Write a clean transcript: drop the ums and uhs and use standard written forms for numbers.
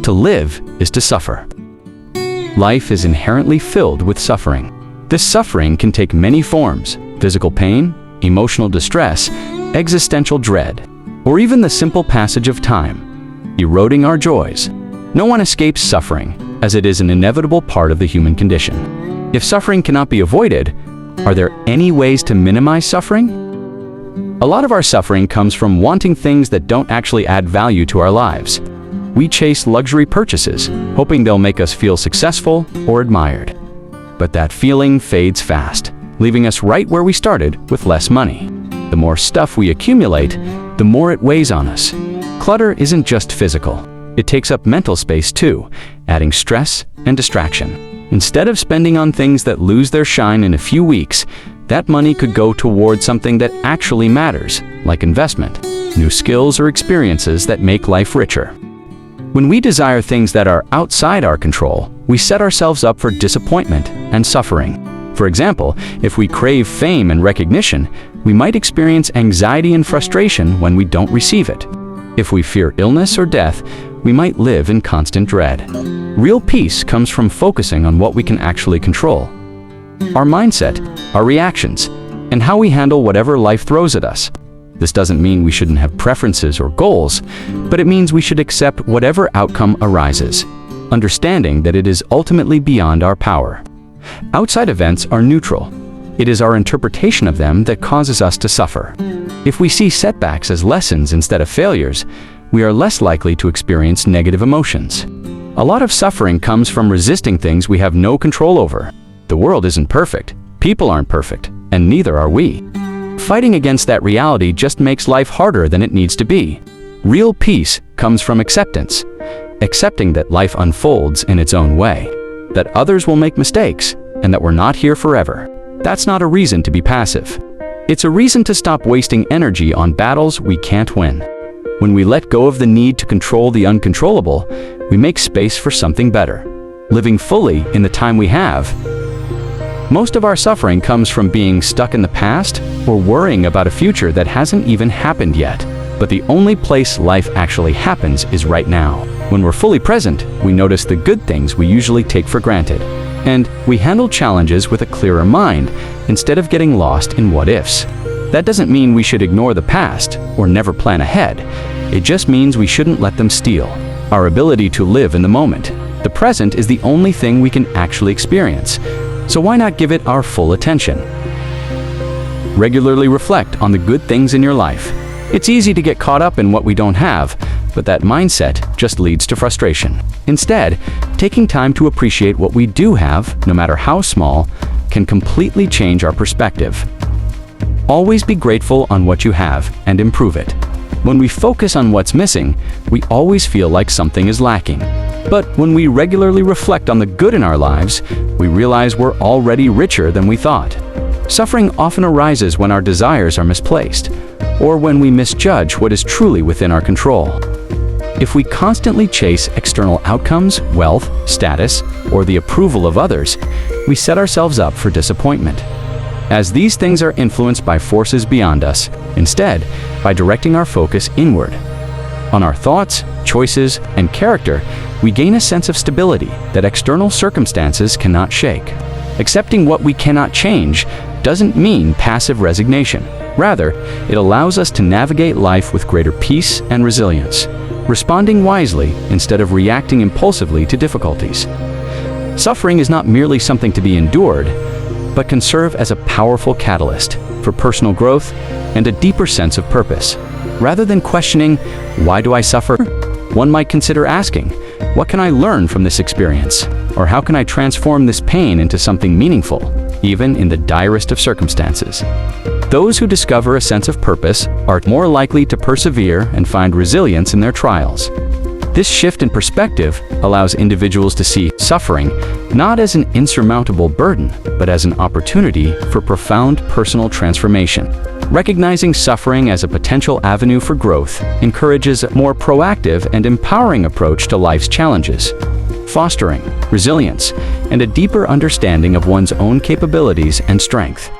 To live is to suffer. Life is inherently filled with suffering. This suffering can take many forms: physical pain, emotional distress, existential dread, or even the simple passage of time, eroding our joys. No one escapes suffering, as it is an inevitable part of the human condition. If suffering cannot be avoided, are there any ways to minimize suffering? A lot of our suffering comes from wanting things that don't actually add value to our lives. We chase luxury purchases, hoping they'll make us feel successful or admired. But that feeling fades fast, leaving us right where we started with less money. The more stuff we accumulate, the more it weighs on us. Clutter isn't just physical. It takes up mental space too, adding stress and distraction. Instead of spending on things that lose their shine in a few weeks, that money could go toward something that actually matters, like investment, new skills or experiences that make life richer. When we desire things that are outside our control, we set ourselves up for disappointment and suffering. For example, if we crave fame and recognition, we might experience anxiety and frustration when we don't receive it. If we fear illness or death, we might live in constant dread. Real peace comes from focusing on what we can actually control: our mindset, our reactions, and how we handle whatever life throws at us. This doesn't mean we shouldn't have preferences or goals, but it means we should accept whatever outcome arises, understanding that it is ultimately beyond our power. Outside events are neutral. It is our interpretation of them that causes us to suffer. If we see setbacks as lessons instead of failures, we are less likely to experience negative emotions. A lot of suffering comes from resisting things we have no control over. The world isn't perfect, people aren't perfect, and neither are we. Fighting against that reality just makes life harder than it needs to be. Real peace comes from acceptance, accepting that life unfolds in its own way, that others will make mistakes, and that we're not here forever. That's not a reason to be passive. It's a reason to stop wasting energy on battles we can't win. When we let go of the need to control the uncontrollable, we make space for something better, living fully in the time we have. Most of our suffering comes from being stuck in the past or worrying about a future that hasn't even happened yet. But the only place life actually happens is right now. When we're fully present, we notice the good things we usually take for granted. And we handle challenges with a clearer mind instead of getting lost in what-ifs. That doesn't mean we should ignore the past or never plan ahead. It just means we shouldn't let them steal our ability to live in the moment. The present is the only thing we can actually experience. So why not give it our full attention? Regularly reflect on the good things in your life. It's easy to get caught up in what we don't have, but that mindset just leads to frustration. Instead, taking time to appreciate what we do have, no matter how small, can completely change our perspective. Always be grateful on what you have and improve it. When we focus on what's missing, we always feel like something is lacking. But when we regularly reflect on the good in our lives, we realize we're already richer than we thought. Suffering often arises when our desires are misplaced, or when we misjudge what is truly within our control. If we constantly chase external outcomes, wealth, status, or the approval of others, we set ourselves up for disappointment, as these things are influenced by forces beyond us. Instead, by directing our focus inward, on our thoughts, choices, and character, we gain a sense of stability that external circumstances cannot shake. Accepting what we cannot change doesn't mean passive resignation. Rather, it allows us to navigate life with greater peace and resilience, responding wisely instead of reacting impulsively to difficulties. Suffering is not merely something to be endured, but can serve as a powerful catalyst for personal growth and a deeper sense of purpose. Rather than questioning, "Why do I suffer?" one might consider asking, "What can I learn from this experience?" Or "How can I transform this pain into something meaningful, even in the direst of circumstances?" Those who discover a sense of purpose are more likely to persevere and find resilience in their trials. This shift in perspective allows individuals to see suffering not as an insurmountable burden, but as an opportunity for profound personal transformation. Recognizing suffering as a potential avenue for growth encourages a more proactive and empowering approach to life's challenges, fostering resilience and a deeper understanding of one's own capabilities and strength.